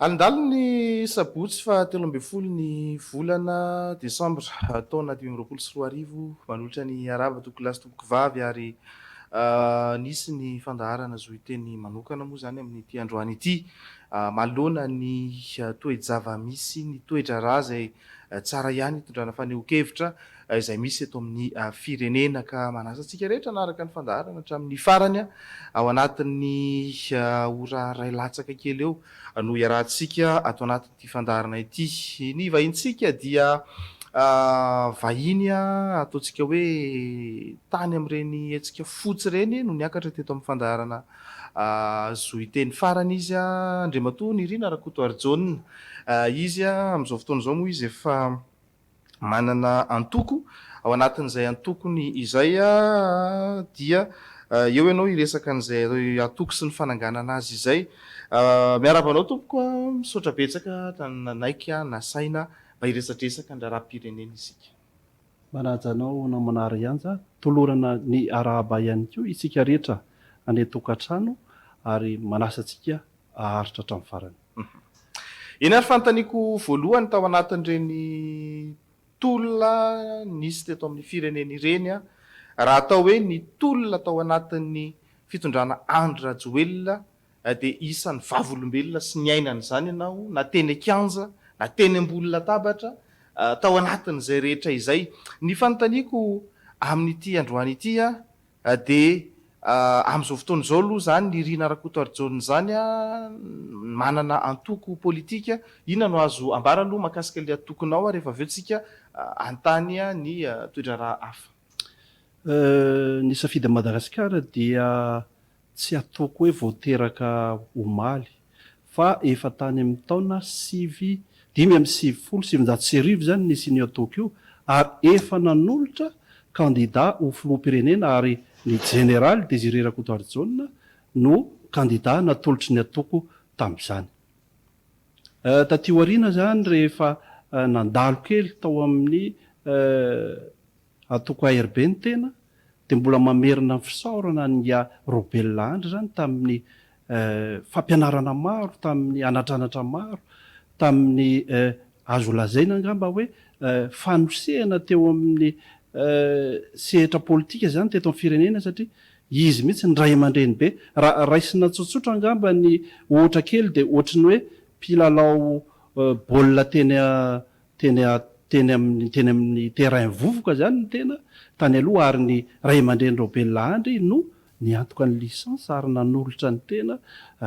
Alindalo ny sabotsy fa 13 ny volana Desambra taona 2024 manolotra ny arava toko lasy toko vavy ary nisy ny fandaharana zo iteny manokana moa zany amin'ity androany ity malona ny toejava misy ny toetra raha zay tsara ihany hitondrana faneho-kevitra izay misy eto amin'ny firenena ka manasa antsika rehetra naraka ny fandaharana hatramin'ny farany ao anatin'ny ora ray latsaka kely eo no iarahantsika ato anatin'ity fandaharana ity. Ny vahintsika dia vahiny ataontsika hoe tany amin'ireny etsika fotsy reny no niakatra teto amin'ny fandaharana zo iteny farany izy Andriamatoa Nirina Rakotoarjona. Izy amin'izao fotoana izao moa izy efa manana antoko ao anatin'izay antokony izay dia eo ianao iresaka an'izay antoko sy ny fananganana azy izay. Miarabanao tompoko misaotra betsaka naika nasaina mba hiresatresaka ny raharaham-pirenena isika. Manajanao namanary anja tolorana ny arahaba ihany koa isika rehetra any tokantrano ary manasa antsika aharitra hatramin'ny farany. Eny ary fanontaniako voalohany tao anatin'ireny tolona nisy teto amin'ny firenena ireny raha atao hoe ny tolona tao anatin'ny fitondrana Andry Rajoelina dia isan'ny vavolombelona sy ny ainana izany ianao na teny an-kianja na teny ambony latabatra tao anatin'izay rehetra izay. Ny fanontaniako amin'ity androany ity dia amin'izao fotoana izao aloha zany Nirina Rakotoarjona zany manana antoko politika. Inona no azo ambara aloha mahakasika ilay antokonao rehefa avy eo tsika antany ny toetra raha hafa. Ny safidy Madagasikara dia tsy ataoko hoe voateraka omaly fa efa tany amin'ny taona 5,790 zany nisy ny atoko io ary efa nanolotra kandida ho filoham-pirenena ary ny Général Désiré Rakotoarjona no kandida natolotry ny atoko tamin'izany. Taty aoriana zany rehefa nandalo kely tao amin'ny atoko ARB ny tena dia mbola mamerina ny fisaorana ny Robelona Andry zany tamin'ny fampianarana maro, tamin'ny anatranatra maro, tamin'ny azo lazaina angamba hoe fanosehana teo amin'ny sehatra politika zany teto amin'ny firenena satria izy mihitsy ny ray aman-dreny be. Raisina tsotsotra angamba ny ohatra kely dia ohatrany hoe mpilalao baolina teny amin'ny terrain vovoka zany ny tena tany aloha ary ny ray aman-dreny Robelona Andry no niantoka ny lisansa ary nanolotra ny tena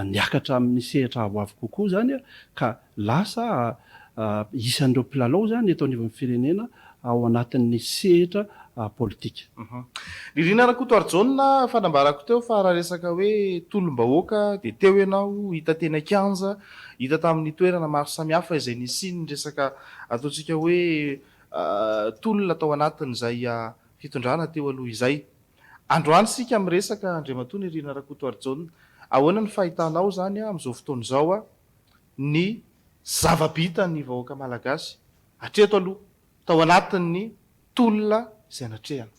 niakatra amin'ny sehatra avoavo kokoa zany ka lasa isan'ireo mpilalao zany eto anivon'ny firenena ao anatin'ny sehatra politika. Nirina Rakotoarjona fanambarako teo fa raha resaka hoe tolom-bahoaka dia teo ianao hita teny an-kianja, hita tamin'ny toerana maro samihafa izay nisy ny resaka ataontsika hoe tolona tao anatin'izay fitondrana teo aloha izay. Androany sika miresaka Andriamatoa Nirina Rakotoarjona, ahoana ny fahitanao zany amin'izao fotoana izao ny zava-bita ny vahoaka malagasy hatreto aloha tao anatin'ny tolona izay natrehana.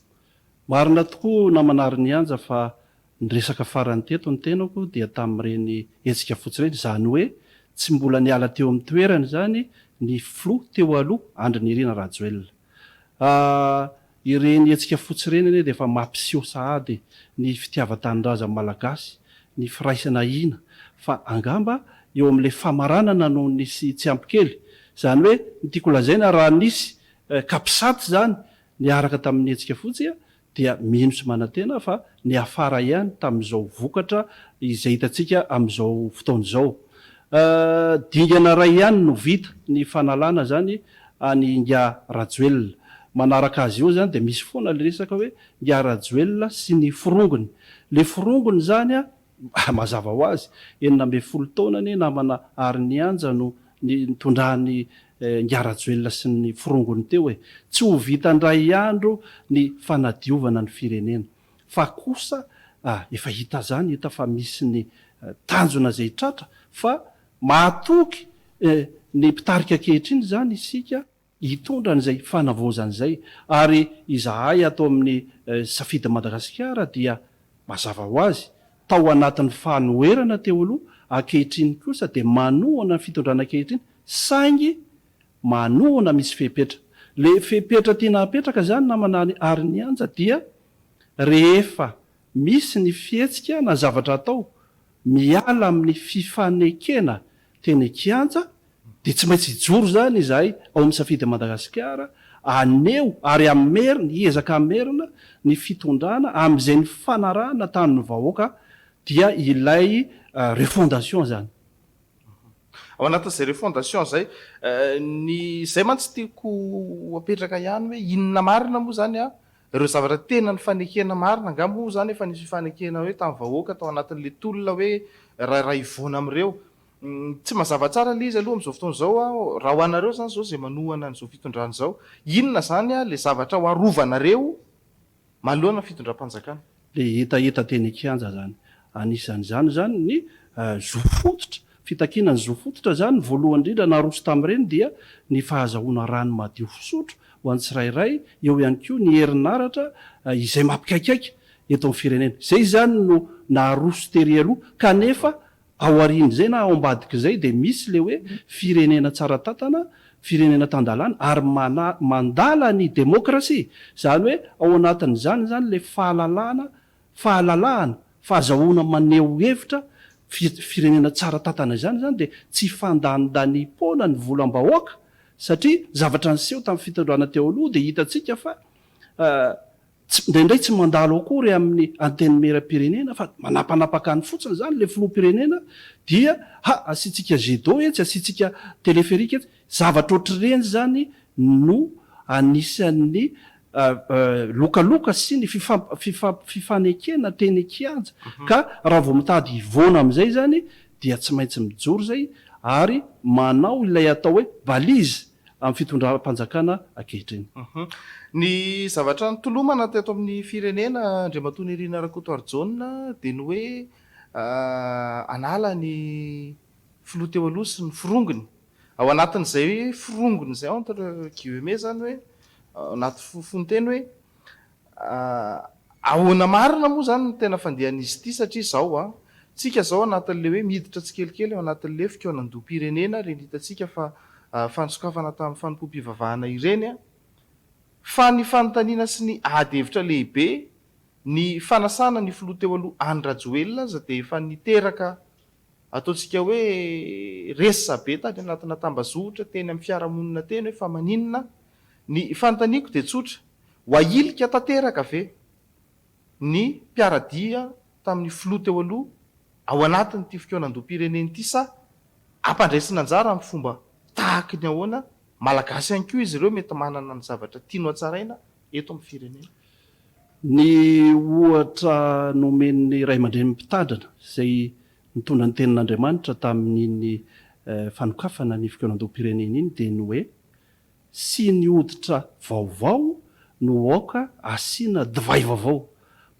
Marina tokoa namanary ny anja fa ny resaka farany teto ny tenako dia tamin'ireny hetsika fotsy ireny, izany hoe tsy mbola niala teo amin'ny toerany zany ny filoha teo aloha Andry Nirina Rajoelina. Ireny hetsika fotsy ireny dia efa mampiseho sahady ny fitiavan-tanindraza malagasy, ny firaisana ina fa angamba eo amin'ilay famaranana no nisy tsy ampy kely. Izany hoe ny tiako lazaina raha nisy kapisaty zany niaraka tamin'ny hetsika fotsy dia mino sy manantena fa ny afara ihany tamin'izao vokatra izay hitantsika amin'izao fotoana izao. Dingana ray ihany no vita ny fanalana zany any Inga Rajoelina. Manaraka azy io zany dia misy foana le resaka hoe Inga Rajoelina sy ny forongony. Le forongony zany mazava ho azy 19 taonany namana ary ny anja no nitondrany Inga Rajoelina sy ny forongony teo hoe tsy ho vitandray andro ny fanadiovana ny firenena fa kosa efa hita zany, hita fa misy ny tanjona zay tratra fa mahatoky ny mpitarika kehitriny zany isika hitondra n'izay fanavozan'izay. Ary izahay atao amin'ny safidy Madagasikara dia mazava ho azy tao anatin'ny fanoherana teo aloha ankehitriny kosa dia manohana ny fitondrana ankehitriny saingy manohana misy fepetra. Le fepetra tiana apetraka zany namana ary ny anja dia rehefa misy ny fihetsika na zavatra atao miala amin'ny fifanekena teny kianja dia tsy maintsy hijoro zany izahay ao amin'ny safidy Madagasikara aneo ary amerina hiezaka amerina ny fitondrana amin'izay ny fanarahana tamin'ny vahoaka dia ilay refondation zany. Ao anatin'izay refondation zay ny zay mantsy tiako apetraka ihany hoe inona marina moa zany ireo zavatra tena ny fanekena marina angamba moa zany efa nisy fanekena hoe tamin'ny vahoaka tao anatin'le tolona hoe raha ivona amin'ireo tsy mazava tsara le izy aloha amin'izao fotoana zao raha ho anareo zany zao zay manohana n'izao fitondrana zao inona zany le zavatra ho arovanareo manoloana ny fitondram-panjakana. Le hita teny kianja zany anisan'izany zany ny zofototra fitakina ny zofototra zany voalohany indrindra naroso tamin'ireny dia ny fahazahoana rano madio fisotro ho an'ny tsirairay eo ihany koa ny herinaratra izay mampikaikaiky eto amin'ny firenena zay zany no naroso tery aloha kanefa ao aoriany zay na ao ambadika zay dia misy le hoe firenena tsara tatana firenena tandalana ary mandala ny demokrasia zany hoe ao anatin'izany zany le fahalalahana fahazahoana maneho hevitra firenena tsara tatana izany zany dia tsy fandanidanimpona ny volam-bahoaka satria zavatra niseho tamin'ny fitondrana teo aloha dia hitatsika fa indraindray tsy mandalo akory amin'ny anteny meram-pirenena fa manapanapaka ny fotsiny zany le filoha-pirenena dia asiantsika jedo etsy asiantsika teleferika etsy zavatra ohatr'ireny zany no anisan'ny lokaloka sy ny fifanekena teny kianja ka raha vao mitady ivona amin'izay zany dia tsy maintsy mijoro zay ary manao ilay atao hoe balizy amin'ny fitondram-panjakana ankehitriny. Ny zavatra nitolomana teto amin'ny firenena Andriamatoa Nirina Rakotoarjona dia ny hoe anala ny filoha teo aloha sy ny firongony ao anatin'izay firongony zay entre guillemets zany hoe anaty fonteny hoe ahoana marina moa zany ny tena fandehan'izy ity satria zao tsika zao anatin'le hoe miditra tsikelikely ao anatin'le fikoanandoam-pirenena reny hitatsika fa fanosokafana tamin'ny fanompoam-pivavahana ireny fa ny fanontaniana sy ny ady hevitra lehibe ny fanasana ny filoha teo aloha Anny Rajoelina za dia efa niteraka ataontsika hoe resa be tany anatina tambazotra teny amin'ny fiarahamonina teny hoe fa maninona ny fanontaniako dia tsotra ho ailika tanteraka ve ny mpiaradia tamin'ny filoha teo aloha ao anatin'ity fikoanandoam-pirenena ity sa ampandraisina anjara amin'ny fomba tahaka ny ahoana malagasy ihany koa izy ireo mety manana ny zavatra tiano hatsaraina eto amin'ny firenena. Ny ohatra nomen'ny ray aman-dreny mpitandrina izay nitondra ny tenin'Andriamanitra tamin'iny fanokafana ny fikoanandoam-pirenena iny dia ny hoe sy ny hoditra vaovao no aoka asiana divay vaovao.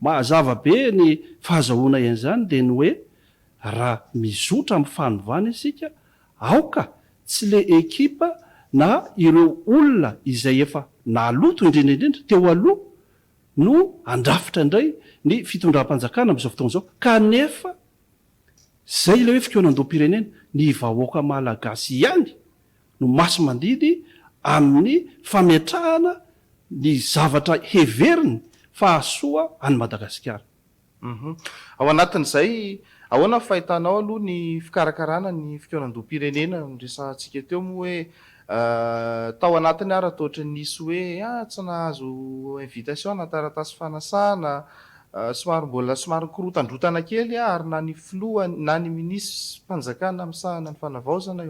Mahazava be ny fahazahoana ian'izany dia ny hoe raha mizotra amin'ny fanovana isika aoka tsy le ekipa na ireo olona izay efa naloto indrindraindrindra teo aloha no andrafitra indray ny fitondram-panjakana amin'izao fotoana izao kanefa zay ilay hoe fikoanandoam-pirenena ny vahoaka malagasy ihany no masy mandidy amin'ny fametrahana ny zavatra heveriny fahasoa any Madagasikara. Ao anatin'izay ahoana fahitanao aloha ny fikarakarana ny fikoanandoam-pirenena nresantsika teo moa hoe tao anatiny ary atao ohatra nisy hoe tsy nahazo invitation na taratasy fanasana somary mbola somary korotandrotana kely ary na ny filoha na ny minisy mpanjakana misahana ny fanavaozana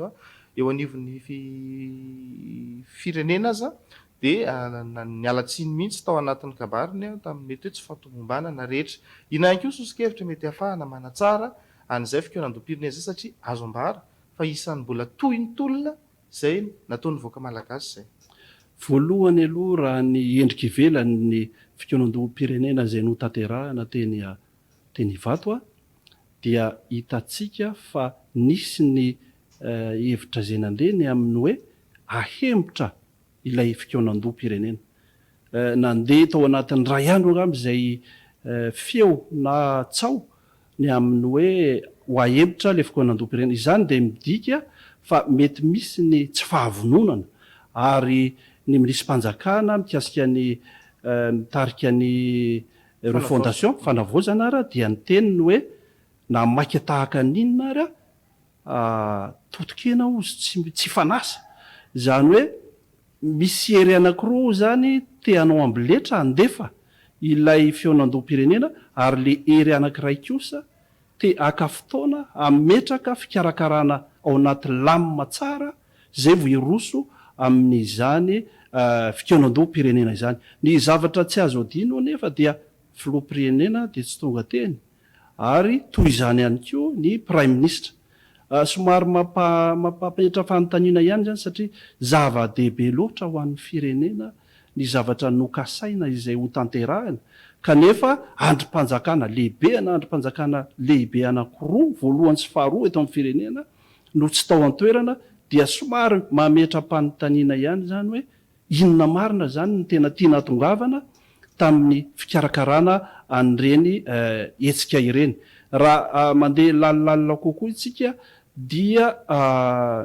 eo anivon'ny firenena aza dia ny alatsiny mihitsy tao anatin'ny kabariny tamin'ny mety hoe tsy fatomombanana rehetra ina ihany koa sosokevitra mety ahafahana manatsara an'izay fikoanandoam-pirenena zay satria azo ambara fa isan'ny mbola toy ny tolona zay nataon'ny voaka malagasy zay. Voalohany aloha raha ny endrika ivelany ny fikoanandoam-pirenena zay notanterahana teny Ivato dia hitatsika fa nisy ny hevitra zay nandeny amin'ny hoe ahembotra ilay fikoanandoam-pirenena. Nandeha tao anatin'ny ray andro angamba izay feo na tsao ny amin'ny hoe ho ahevitra le fikoanam-doam-pirenena izany dia midika fa mety misy ny tsy fahavononana ary ny minisy mpanjakana mikasika ny mitarika ny refondation fanavaozana ara dia ny teniny hoe na maika tahaka n'inona ary totokena ozy tsy fanasa zany hoe misy hery anankiroa zany teanao ambiletra andefa ilay feonandoam-pirenena ary le hery anankiray kosa te aka fotoana ametraka fikarakarana ao anaty lamina tsara zay vo iroso amin'izany fikeonandoam-pirenena izany. Ny zavatra tsy azo adino nefa dia filoham-pirenena dia tsy tonga teny ary toy izany ihany koa ny prime ministre. Somary mampapetra fanontaniana ihany zany satria zava-dehibe loatra ho an'ny firenena ny zavatra nokasaina izay ho tanterahina kanefa andrim-panjakana lehibe na andrim-panjakana lehibe anankiroa voalohany sy faharoa eto amin'ny firenena no tsy tao an-toerana dia somary mametra-panontaniana ihany zany hoe inona marina zany ny tena tiana tongavana tamin'ny fikarakarana an'ireny hetsika ireny. Raha mandeha lalilalina kokoa isika dia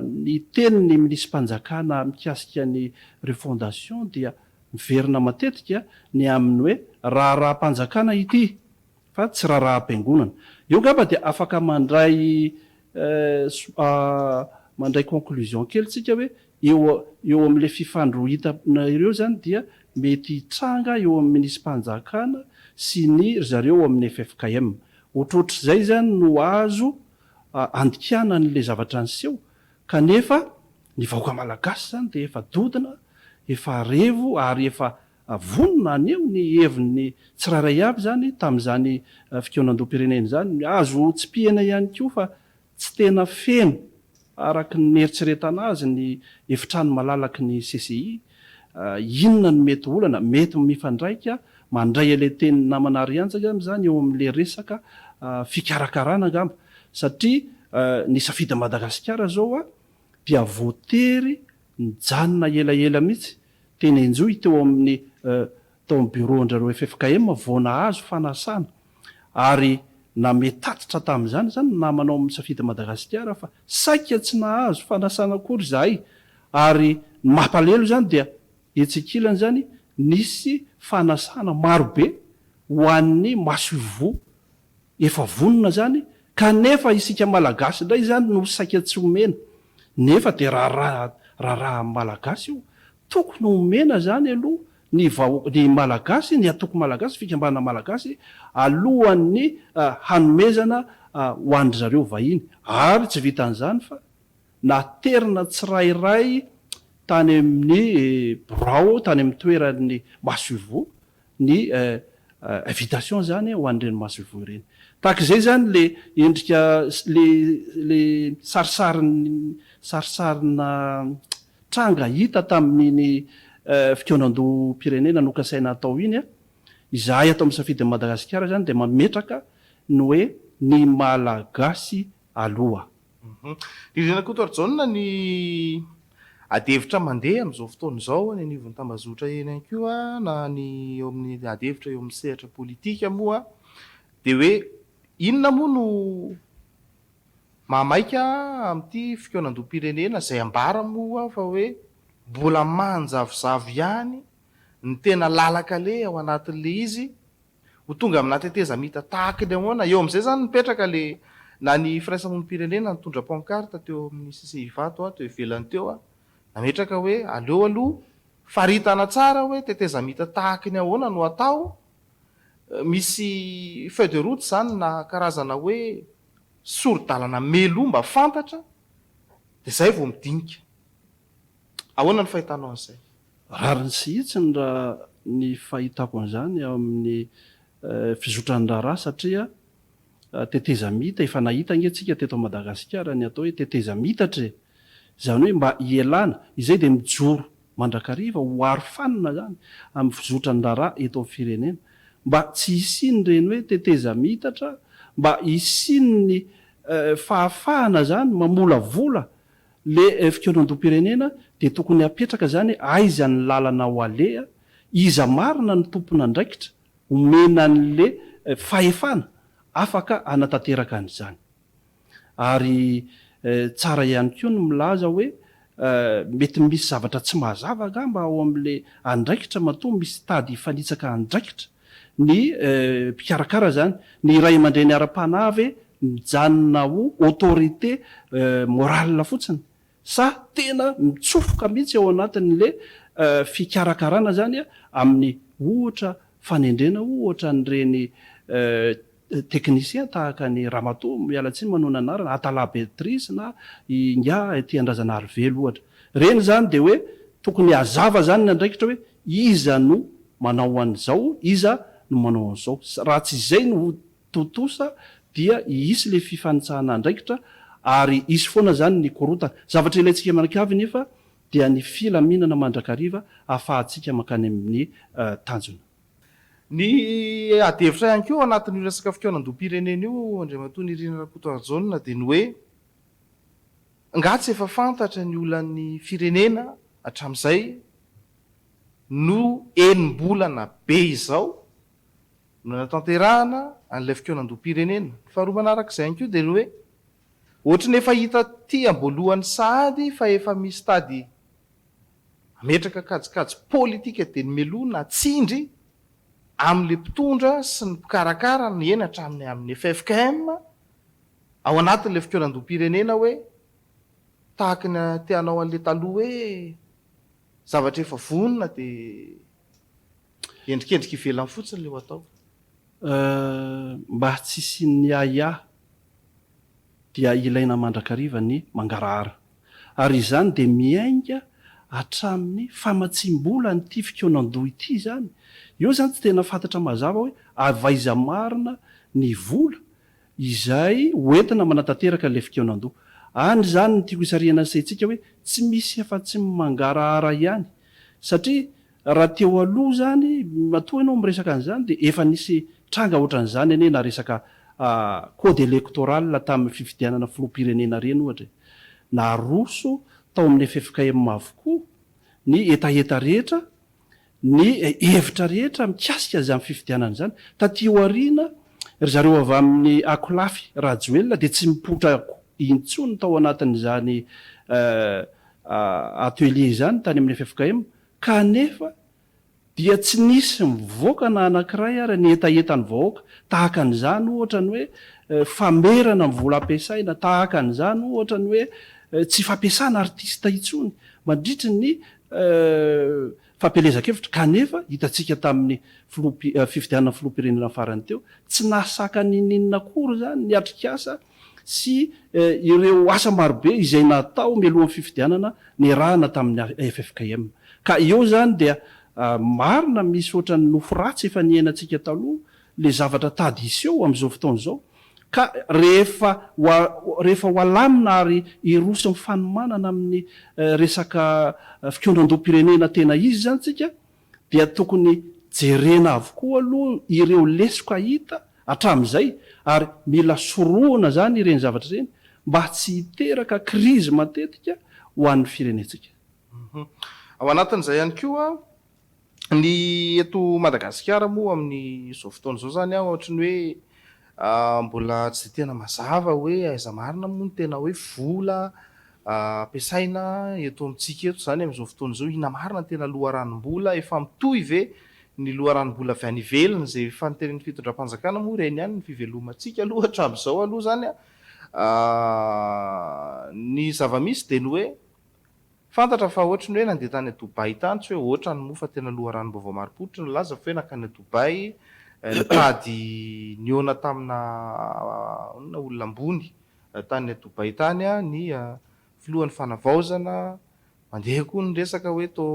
ny teniny minisy mpanjakana mikasika ny refondation dia miverina matetika ny amin'ny hoe raha-mpanjakana ity fa tsy raha-ampiangonana. Io ngamba dia afaka mandray conclusion kely tsika hoe eo amin'le fifandrohitana ireo zany dia mety hitranga eo amin'ny minisy mpanjakana sy ny zareo amin'ny FFKM. Ohatrohatr'izay zany no azo andikana n'le zavatra nyseho kanefa ny vahoaka malagasy zany dia efa dodina efa revo ary efa vonona aneo ny heviny tsiraray avy zany tamin'izany fikeonandoam-pirenena zany. Azo tsy pihana ihany koa fa tsy tena feno araky ny eritreretana azy ny efitrano malalaky ny CCI. Inona no mety olana mety mifandraika mandray ale teny namana riantsaka zany eo amin'le resaka fikarakarana angamba satria ny safidy Madagasikara zao dia voatery nijanona elaela mihitsy teny enjoy teo amin'ny bureau andrareo FFKM vao nahazo fanasana ary na metatitra tamin'izany zany namanao amin'ny safidy Madagasikara fa saika tsy nahazo fanasana akory zahay ary mampalelo zany dia etsikilany zany nisy fanasana marobe ho an'ny masovo efa vonona zany kanefa isika malagasy indray zany no saika tsy homena nefa dia raha malagasy io tokony homena zany aloha ny malagasy ny atoko malagasy fikambana malagasy alohan'ny hanomezana ho andry zareo vahiny ary tsy vitan'izany fa naterina tsirairay tany amin'ny brao tany amin'ny toeran'ny masovo ny invitation zany ho an'ireny masovo ireny. Tahak'izay zany le endrika le sarisarina tranga hita tamin'ny fikeonandoam-pirenena nokasaina atao iny izahay atao amin'ny safidy Madagasikara zany dia mametraka ny hoe ny malagasy aloha. Rirena Kotoarjaona ny adevitra mandeha amin'izao fotoana izao ny anivon'ny tambazotra eny ihany koa na ny eo amin'ny adevitra eo amin'ny sehatra politika moa dia hoe inona moa no mahamaika amin'ity fikeonandoam-pirenena izay ambara moa fa hoe mbola manjavozavo ihany ny tena lalakale ao anatin'le izy ho tonga amina teteza mita tahaka ny ahoana eo amin'izay zany mipetraka le na ny firaisamonim-pirenena nitondra pancarte teo amin'ny CCI vato teo ivelany teo nametraka hoe aleo aloha faritana tsara hoe teteza mita tahaka ny ahoana no atao misy feuille de route zany na karazana hoe soro-dalana melomba fantatra dia zay vao midinika. Ahoana ny fahitanao an'izay? Rariny sy hitsiny raha ny fahitako an'izany amin'ny fizotrany raharaha satria teteza mita efa nahita antsika teto Madagasikara ny atao hoe teteza mitatra zany hoe mba hielana izay dia mijoro mandrakariva ho arofanina zany amin'ny fizotrany raharaha eto amin'ny firenena mba tsy hisiny reny hoe teteza mitatra mba hisiny ny fahafahana zany mamolavola le fikeonandoam-pirenena dia tokony hapetraka zany aiza ny lalana ho alea iza marina ny tompona andraikitra homena an'le fahefana afaka anatanteraka an'izany. ary tsara ihany koa no milaza hoe mety misy zavatra tsy mahazava angamba ao amin'le andraikitra matoa misy tady fanitsaka andraikitra ny mpikarakara zany ny ray aman-dreny ara-panavy mijanona ho autorité morale fotsiny sa tena mitsofoka mihitsy ao anatin'le fikarakarana zany amin'ny ohatra fanendrena ohatra nyreny teknicien tahaka ny ramatoa mialatsiny manao ny anarana atalabetrice na inga ty-andrazana arivelo ohatra reny zany de hoe tokony hazava zany ny andraikitra hoe iza no manao an'izao iza no manao an'izao raha tsy izay no totosa dia isy le fifanitsahana andraikitra ary isy foana zany ny korotana zavatra ilayntsika manakavy nefa dia ny filaminana mandrakariva ahafahantsika makany amin'ny tanjona ny adevitra ihany koa anatin'io resaka fikaonandoam-pirenena io andriamatoa ny Irina Rakotoarajona dia ny hoe ngatsy efa fantatra ny olan'ny firenena hatramin'izay no enim-bolana be izao no natanterahana an'ilay fikaonandoam-pirenena faharoa manarak'izay ihany koa dia ny hoe ohatrany efa hita ty ambolohan'ny sahady fa efa misy tady ametraka kajikajy politika dia ny melona tsindry amin'le mpitondra sy ny mpikarakara ny eny hatramin'ny amin'ny FFKM ao anatin'le fikaonandoam-pirenena hoe tahaka ny teanao an'le taloha hoe zavatra efa vonona dia endrikendrika ivelany fotsiny le ho atao mba tsisy ny aya dia ilaina mandrakariva ny mangarahara ary izany dia miainga hatramin'ny famatsim-bola nyity fikaonandoha ity zany eo zany tsy tena fantatra mazava hoe avaiza marina ny vola izay hoentina manatanteraka le fikaonandoha any zany ny tiako isariana saitsika hoe tsy misy efa-tsy mangarahara ihany satria raha teo aloha zany matoa ianao miresaka an'izany dia efa nisy tranga ohatran'izany ane na resaka code électoral tamin'ny fifidianana filoham-pirenena reny ohatra na roso tao amin'ny FFKM avokoa ny etaeta rehetra ny hevitra rehetra mikasika zany fifidianana zany tatio ariana ry zareo avy amin'ny akolafy rajoelona dia tsy mipotra intsony tao anatin'izany atelier zany tany amin'ny FFKM kanefa dia tsy nisy mivoaka na anankiray ary ny etaetany vahoaka tahaka an'izany ohatra ny hoe famerana ny vola ampiasaina tahaka an'izany ohatra ny hoe tsy fampiasana artista intsony mandritry ny fampielezakevitra kanefa hitatsika tamin'ny fifidianana filoham-pirenena farany teo tsy nasaka nininona kory zany ny atrikasa sy ireo asa marobe izay natao mialohan'ny fifidianana ny rahana tamin'ny FFKM ka eo zany dia marina misy ohatrany noforatsy efa niainantsika taloha le zavatra tady iseho amin'izao fotoana izao ka rehefa ho alamina ary irosy mifanomanana amin'ny resaka fikaonandoam-pirenena tena izy zany tsika dia tokony jerena avokoa aloha ireo lesoka hita hatramin'izay ary mila soroana zany ireny zavatra ireny mba tsy hiteraka krizy matetika ho an'ny firenentsika ao anatin'izay ihany koa ny eto Madagasikara moa amin'ny izao fotoana izao zany ohatrany hoe mbola tsy de tena mazava hoe aiza marina moa ny tena hoe vola ampiasaina eto amintsika eto zany amin'izao fotoana izao ina marina tena loharanom-bola efa mitohy ve ny loharanom-bola avy any ivelany zay fanteren'ny fitondram-panjakana moa reny ihany ny fivelomantsika aloha hatramin'izao aloha zany ny zava-misy dia ny hoe fantatra fa ohatrany hoe nandeha tany a Dubai tany tsy hoe ohatrany moa fa tena loharanom-baovao maro-potitra no laza fa hoe nakany a Dubai nitady niona tamina olona ambony tany a Dubai tany ny filohan'ny fanavaozana mandeha koa ny resaka hoe to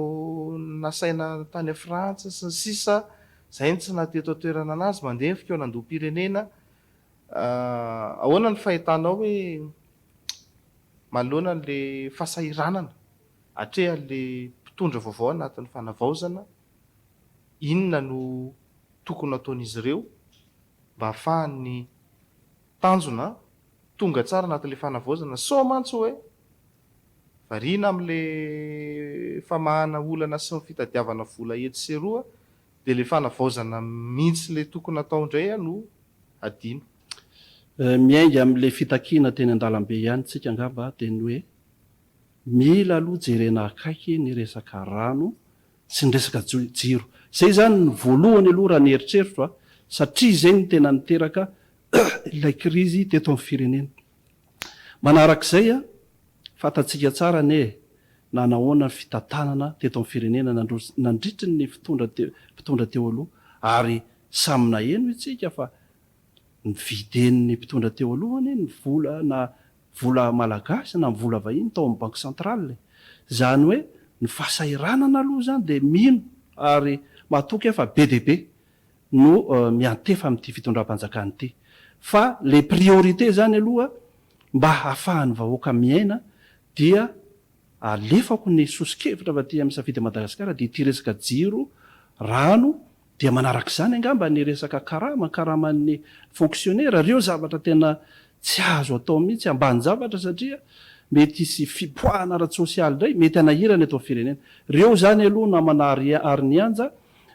nasaina tany a Frantsa sy ny sisa zay ny tsy nateto toerana anazy mandeha fikaonandoam-pirenena ahoana ny fahitanao hoe manoloana n'le fahasahiranana atrehan'le mpitondra vaovao anatin'ny fanavaozana inona no tokony ataon'izy ireo mba ahafahan'ny tanjona tonga tsara anatin'le fanavaozana so mantso hoe variana amin'le famahana olana sy ny fitadiavana vola etsy sy eroa dia le fanavaozana mihitsy le tokony atao indray no adino miainga am'le fitakiana teny an-dalambe ihany tsika angamba teny hoe mila aloha jerena akaiky ny resaka rano sy ny resaka jiro zay zany ny voalohany aloha raha ny eritreritro a satria zay ny tena niteraka ilay krizy teto amin'ny firenena manarak'izay a fantatsika tsara ne na nahoana ny fitantanana teto amin'ny firenena nandritry ny mpitondra teo aloha ary samina eno itsika fa ny videnin'ny mpitondra teo alohany ny vola na vola malagasy na vola vahiny tao amin'ny banque centrale zany hoe ny fahasairanana aloha zany de mino ary mahatoky fa be de be no miantefa amin'ity fitondram-panjakany ity fa le priorité zany aloha mba hahafahan'ny vahoaka miaina dia alefako ny sosikevitra va ty amin'ny safidy Madagasikara dia ity resaka jiro rano dia manarak'izany angamba ny resaka karaman'ny fonctionnaire reo zavatra tena tsy azo atao mihitsy ambany zavatra satria mety isy fipoahana ara-tsosialy indray mety anahirana eto firenena reo zany aloha na manary ny anja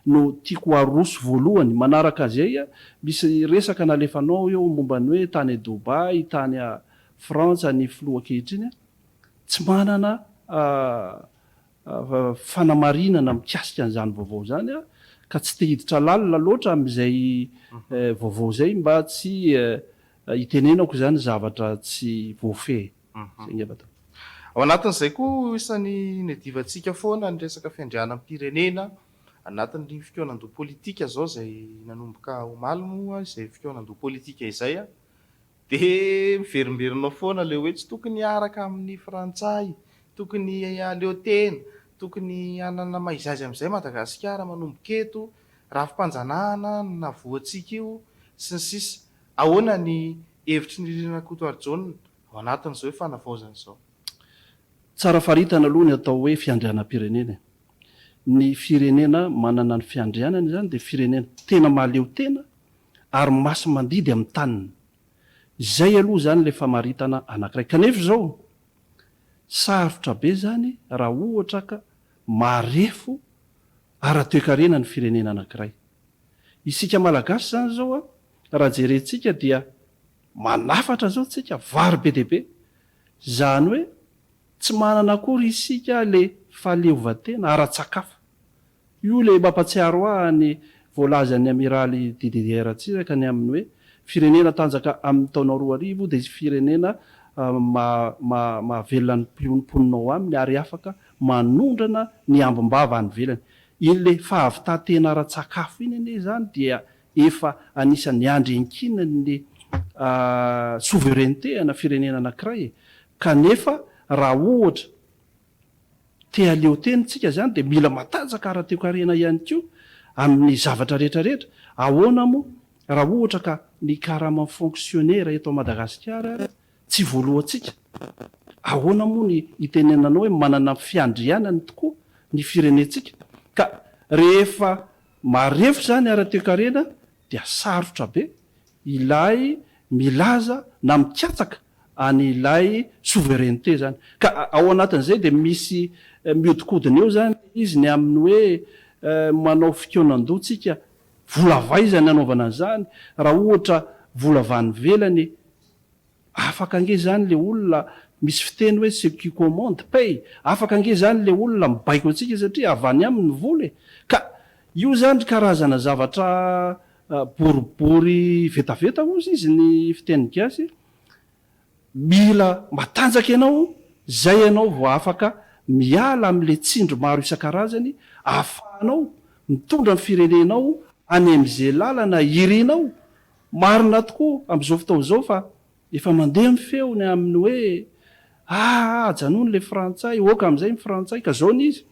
no tiako aroso voalohany manaraka azay misy resaka nalefanao eo mombany hoe tany Dubai tany a Frantsa ny filoha kehitriny tsy manana fanamarinana mikasika an'izany vaovao zany ka tsy te hiditra lalina loatra amin'izay vaovao zay mba tsy itenenako zany zavatra tsy voafehy zay ny avata ao anatin'izay koa isan'ny nedivantsika foana ny resaka fiandrianan'ny pirenena anatin'ny fikonan-doha politika zao zay nanomboka omalimoa izay fikonan-doha politika izay a de miverimberinao foana le hoe tsy tokony araka amin'ny frantsay tokony aleo tena tokony anana maizazy amin'izay Madagasikara manomboka eto rafim-panjanahana na voatsika io sy ny sisa ahoana ny hevitry ny ririna Kotoarjona ao anatin'izao fanavaozana izao tsara faritana aloha ny atao hoe fiandrianam-pirenena ny firenena manana ny fiandrianany zany de firenena tena mahaleo tena ary masy mandidy amin'ny taniny zay aloha zany le famaritana anankiray kanefa zao sarotra be zany raha ohatra ka marefo ara-toekarena ny firenena anankiray isika malagasy zany zao a raha jerentsika dia manafatra zao tsika vary be deaibe zany hoe tsy manana akory isika le fahaleovatena ara-tsakafa io le mampatsiaro any voalazan'ny amiraly DDR tsiraka ny amin'ny hoe firenena tanjaka amin'ny taona 2000 dia firenena mahavelona ny mponinaao aminy ary afaka manondrana ny ambom-bava any velany ile fahavitatena ara-tsakafo iny ane zany dia efa anisan'ny andrenkina ny souveraineté ana firenena anankiray kanefa raha ohatra te aleo tenitsika zany de mila matanjaka ara-toekarena ihany koa amin'ny zavatra rehetrarehetra ahoana moa raha ohatra ka ny karama fonctionnaire eto Madagasikara tsy voalohantsika ahoana moa ny itenenanao hoe manana fiandrianany tokoa ny firenetsika ka rehefa marefo zany ara-toekarena dia sarotra be ilay milaza na mikatsaka any ilay souveraineté zany ka ao anatin'izay de misy miodikodina eo zany izy ny amin'ny hoe manao fikonan-doha tsika volavaizany anaovana an'izany raha ohatra volavany velany afaka ange zany le olona misy fiteny hoe ce qui commande paye afaka ange zany le olona mibaiko atsika satria avany aminy vola ka io zany karazana zavatra boribory vetaveta ozy izy ny fiteny gasy mila matanjaka ianao zay ianao vo afaka miala am'le tsindro maro isan-karazany ahafahanao mitondra ny firenenao any am'izay lalana irinao marina tokoa am'izao fotao zao fa efa mandeha mifeony amin'ny hoe janony le frantsay oka am'izay mifrantsay ka zao ny izy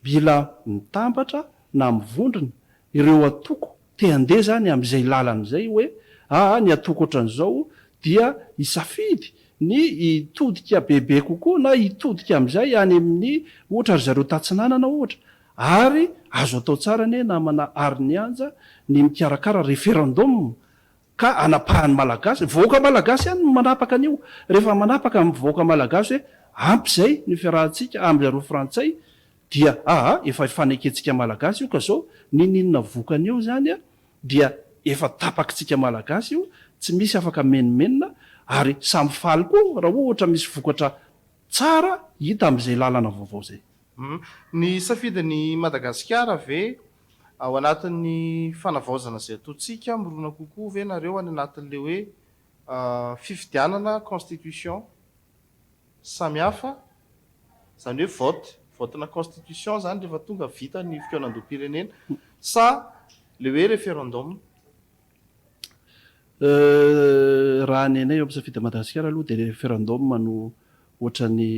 mila mitambatra na mivondrona ireo atoko te andeha zany am'izay lalan'izay hoe ny atoko ohatran'izao dia isafidy ny itodika bebe kokoa na itodika am'izay any amin'ny ohatra ry zareo tatsinanana ohatra ary azo atao tsara ne namana ary ny anja ny mikarakara référendum ka anapahan'ny malagasy voaka malagasy any manapaka an'io rehefa manapaka amin'ny voaka malagasy hoe ampy zay ny fiarahantsika am'zareo frantsay dia efa faneketsika malagasy io ka zao nininona vokany eo zany a dia efa tapakitsika malagasy io tsy misy afaka menomenina ary samy faly koa raha ohatra misy vokatra tsara hita amin'izay lalana vaovao zay. Ny safidiny Madagasikara ve ao anatin'ny fanavaozana zay ataontsika mirona kokoa ve nareo any anatin'le hoe fifidianana constitution samihafa zany hoe vote-na constitution zany rehefa tonga vita ny fikaonandoam-pirenena sa le hoe référendum? Raha ny anay eo amin'ny safidy Madagasikara aloha de référendum no ohatrany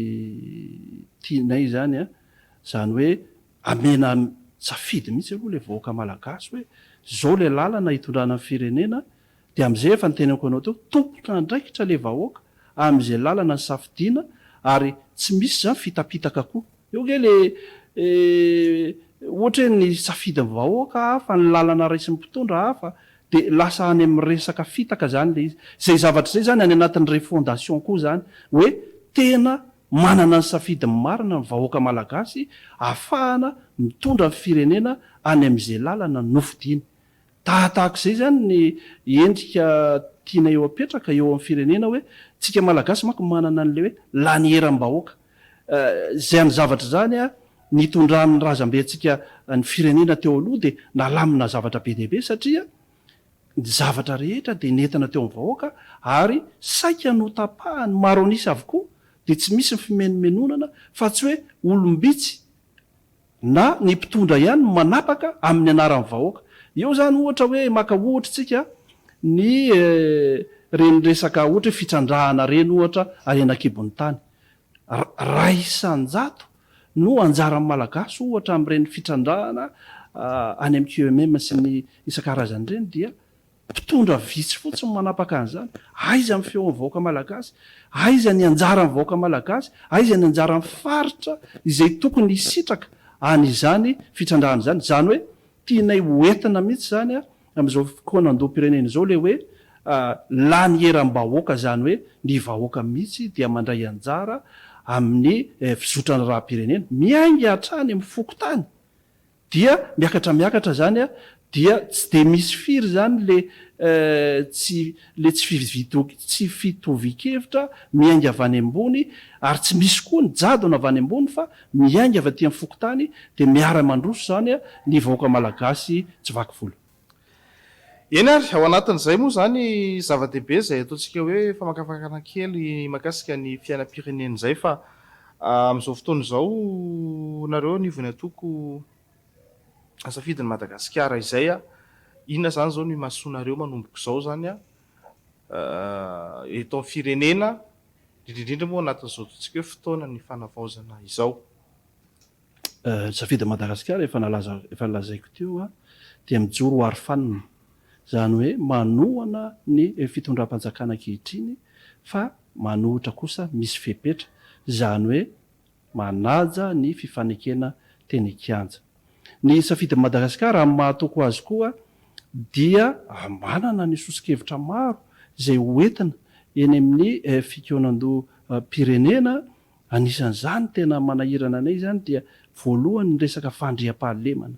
tianay zany a, zany hoe amena safidy mihitsy aloha le vahoaka malagasy hoe zao le lalana hitondrana ny firenena, de am'izay efa nytenako anao teo tompoka andraikitra le vahoaka am'izay lalana ny safidiana ary tsy misy zany fitapitaka koa. Eo ge le ohatra hoe ny safidy ny vahoaka hafa, ny lalana raisin'ny mpitondra hafa, de lasa any amin'ny resaka fitaka zany le izy. Zay zavatra zay zany any anatin'ny refondation koa zany hoe tena manana ny safidy marina ny vahoaka malagasy ahafahana mitondra ny firenena any amin'izay lalana nofidiny. Tahak'izay zany ny endrika tiana eo apetraka eo amin'ny firenena hoe tsika malagasy manko manana an'le hoe lanieram-bahoaka. Zay any zavatra zany a nitondran'ny razambe antsika ny firenena teo aloha de nalamina zavatra be dehibe satria ny zavatra rehetra de nentina teo amin'ny vahoaka ary saika no tapahany maro anisy avokoa de tsy misy ny fimenomenonana fa tsy hoe olombitsy na ny mpitondra ihany manapaka amin'ny anaran'ny vahoaka. Eo zany ohatra hoe maka ohatra tsika ny reny resaka ohatra hoe fitsandrahana reny ohatra arenakibon'ny tany, ray isan-jato no anjaran'ny malagasy ohatra amin'ireny fitsandrahana any amin'ny QMM sy ny isan-karazany reny dia mpitondra vitsy fotsiny manapaka an'izany. Aiza amin'ny feo amin'ny vahoaka malagasy, aiza ny anjaran'ny vahoaka malagasy, aiza ny anjaran'ny faritra izay tokony hisitraka an'izany fitsandrahana izany. Zany hoe tianay hoentina mihitsy zany a amin'izao fikaonandoam-pirenena izao le hoe lanieram-bahoaka, zany hoe ny vahoaka mihitsy dia mandray anjara amin'ny fizotrana raha-pirenena miainga hatrany amin'ny fokotany dia miakatra zany a dia tsy de misy firy zany le tsy fitovikevitra miainga avy any ambony ary tsy misy koa ny jadona avy any ambony fa miainga avy aty amin'ny fokotany de miara-mandroso zany a ny vahoaka malagasy tsy vaky volo. Eny ary ao anatin'izay moa zany zava-dehibe zay ataontsika hoe famakafakana kely makasika ny fiainam-pirenena izay fa amin'izao fotoana izao nareo nivony atoko safidin'ny Madagasikara izay a, inona zany zao ny mahasoanareo manomboko zao zany a eto amin'ny firenena indrindrindra moa anatin'izao ataontsika hoe fotoana ny fanavaozana izao? Safidy Madagasikara efa nalazaiko teo a dia mijoro ho arofanina, zany hoe manohana ny fitondram-panjakana ankehitriny fa manohitra kosa misy fepetra, zany hoe manaja ny fifanekena teny kianja. Ny safidy Madagasikara amin'ny mahatoko azy koa dia manana ny sosikevitra maro zay hoentina eny amin'ny fikaonandoam-pirenena. Anisan'izany tena manahirana anay zany dia voalohany ny resaka fandriam-pahalemana.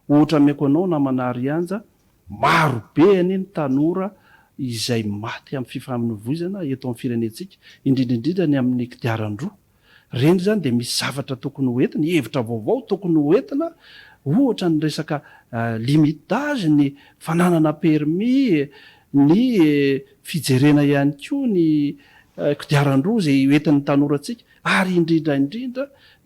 Ohatra meko anao na manary-anja maro be any ny tanora izay maty amin'ny fifamoivoizana eto amin'ny firenentsika, indrindrindrindra ny amin'ny kodiaran-droa. Reny zany de misy zavatra tokony hoentina, hevitra vaovao tokony hoentina, ohatra ny resaka limitage, ny fananana permis, ny fijerena ihany koa ny kodiaran-droa zay hoentin'ny tanorantsika, ary indrindra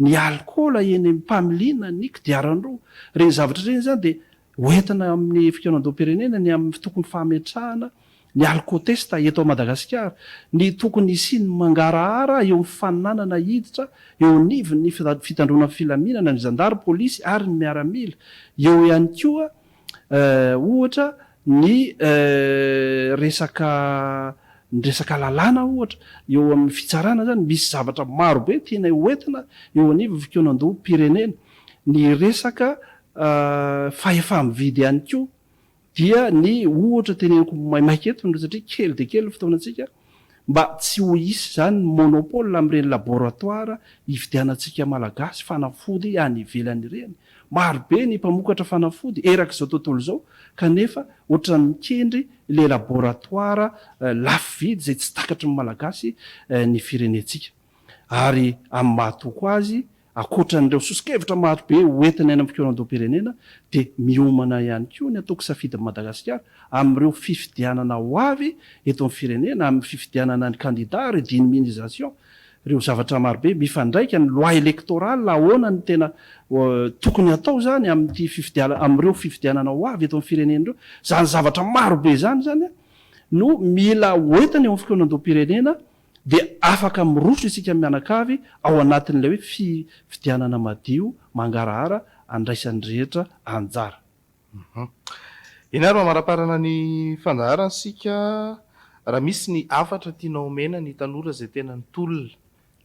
ny alkôla eny mpamiliana ny kodiaran-droa. Reny zavatra reny zany de hoentina amin'ny fikaonandoam-pirenena ny amin'ny tokony fametrahana ny alkotesta eto a Madagasikara, ny tokony isiny mangarahara eo amin'ny fananana hiditra eo anivony ny fitandrona filaminana ny zandary, polisy ary ny miaramila. Eo ihany koa ohatra ny resaka lalàna ohatra eo amin'ny fitsarana zany misy zavatra maro be tiana hoentina eo anivony fikaonandoam-pirenena. Ny resaka fahefa-mividy ihany koa dia ny ohatra teneniko maimaika eto satria kely de kely fotoanantsika, mba tsy ho isy zany monopole am'ireny laboratoire ividianantsika malagasy fanafody any ivelany ireny. Marobe ny mpamokatra fanafody erak'izao tontolo zao kanefa ohatra ny mikendry le laboratoire lafo vidy zay tsy takatry ny malagasy ny firenetsika. Ary amin'ny mahatoko azy akoatran'ireo sosikevitra marobe hoentiny any amin'ny fikoronam-pirenena de miomana ihany koa ny ataoko safidy Madagasikara amin'ireo fifidianana ho avy eto amin'ny firenena, amin'ny fifidianana ny candidat redynamisation, ireo zavatra marobe mifandraika ny loi électorale ahoana ny tena tokony atao zany amin'ny amin'ireo fifidianana ho avy eto amin'ny firenena ireo, zany zavatra marobe zany no mila hoentiny eo amin'ny fikoronam-pirenena de afaka miroso isika mianakavy ao anatin'ilay hoe fidianana madio mangarahara andraisan'ny rehetra anjara. Ianaro mamaraparana ny fandaharantsika raha misy ny afatra tianao omena ny tanora zay tena nitolona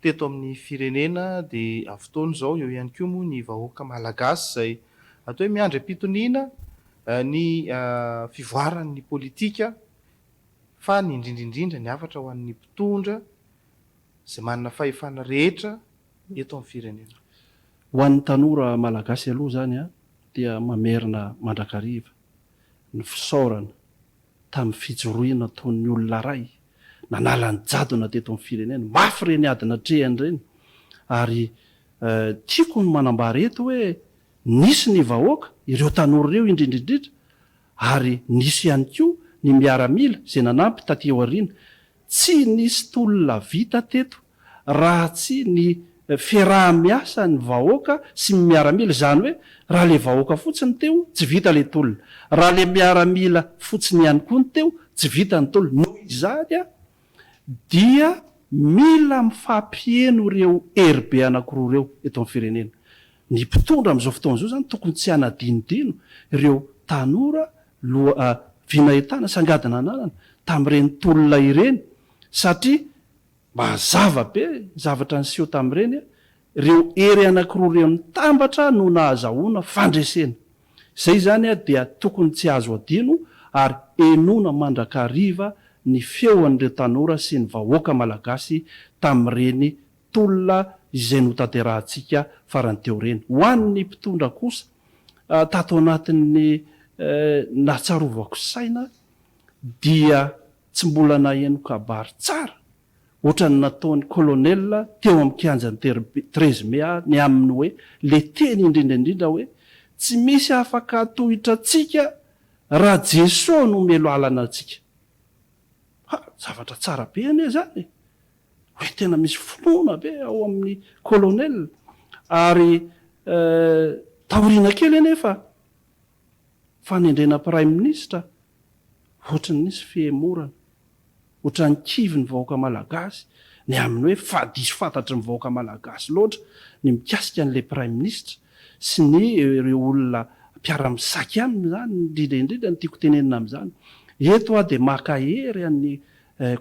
teto amin'ny firenena de fotoana zao eo ihany koa moa ny vahoaka malagasy zay atao hoe miandry am-pitoniana ny fivoaran'ny politika fa ny indrindrindrindra ny afatra ho an'ny mpitondra zay manana fahefana rehetra eto amin'ny firenena. Ho an'ny tanora malagasy aloha zany dia mamerina mandrakariva ny fisaorana tamin'ny fijoroena ataon'ny olona ray nanala ny jadona teto amin'ny firenena mafy reny adina trehany reny ary tiako ny manambara eto hoe nisy ny vahoaka ireo tanora ireo indrindrindrindra ary nisy ihany koa ny miaramila zay nanampy taty aoriana. Tsy nisy tolona vita teto raha tsy ny fiaraha-miasa ny vahoaka sy miaramila, zany hoe raha le vahoaka fotsiny teo tsy vita le tolona, raha le miaramila fotsiny ihany koa ny teo tsy vita ny tolona. Noho izany dia mila mifampieno ireo hery anankiroa ireo eto amin'ny firenena. Ny mpitondra amin'izao fotoana izao zany tokony tsy hanadinodino ireo tanora vinahitana sangadina ananana tamin'ireny tolona ireny satria mazava be zavatra niseho tamin'ireny ireo hery anankiroa ireo nitambatra no nahazahoana fandresena. Zay zany dia tokony tsy azo adino ary enona mandrakariva ny feon'ireo tanora sy ny vahoaka malagasy tamin'ireny tolona izay notanterahantsika farany teo reny. Ho an'ny mpitondra kosa tato anatin'ny nahatsarovako saina dia tsy mbola naheno kabary tsara ohatra ny nataon'ny kolonela teo amin'ny kianjan'ny 13 mai ny aminy hoe le teny indrindraindrindra hoe tsy misy afaka atohitra atsika raha Jesosy no melo alana atsika. Zavatra tsara be ane zany hoe tena misy finoana be ao amin'ny kolonela ary taoriana kely anefa fanendrena prime ministre ohatra ny nisy fihemorana ohatra ny kivy ny vahoaka malagasy ny aminy hoe fadiso fantatry ny vahoaka malagasy loatra ny mikasika an'le prime ministre sy ny ireo olona mpiara-misaky aminy zany indrindraindrindra ny tiako tenenina amin'izany. Eto de makahery an'ny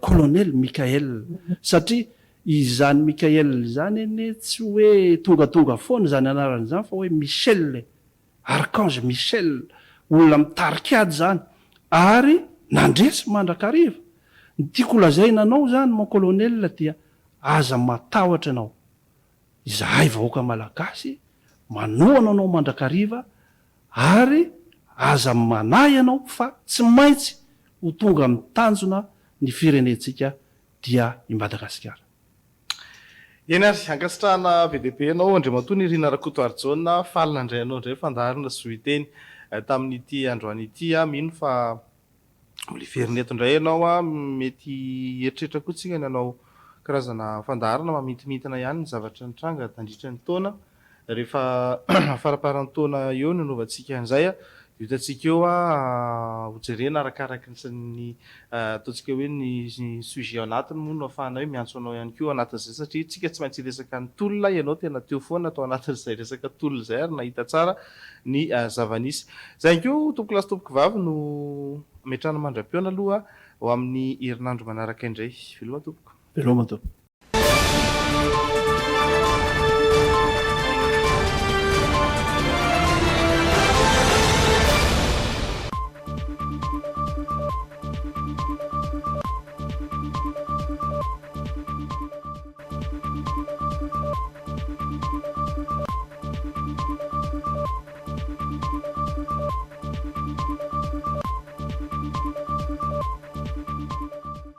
kolonel Mikael satria izany Mikael zany ene tsy hoe tongatonga foana zany anarany zany fa hoe Michel, archange Michel, olona mitarikady zany ary nandresy mandrakariva. Ny tiako lazaina anao zany mon kolonel dia aza matahotra anao izahay vahoaka malagasy manoana anao mandrakariva ary aza manahy anao fa tsy maintsy ho tonga amin'ny tanjona ny firenetsika dia i Madagasikara. Ianary ankasitrahana VDP anao Andriamatoa Nirina Rakotoarijona falina indray anao indray fandaharana soiteny tamin'ity androany ity mino fa mbola ferineto indray ianao mety eritreritra koa tsika ny anao karazana fandaharana mamintimitina ihany ny zavatra nitranga tandritra ny taona rehefa faraparan'ny taona eo ny anaovantsika an'izay hitantsika eo hojerena arakaraka ny ataontsika hoe ny sujet anatiny moa no ahafahana hoe miantso anao ihany koa anatin'izay satria tsika tsy maintsy resaka ny tolona ianao tena teo foana atao anatin'izay resaka tolona izay ary nahita tsara ny zavanisy. Zay koa tompoko lasy tompoko vavy no metrana mandram-peona aloha ho amin'ny herinandro manaraka indray. Veloma tompoko. Veloma tompoko.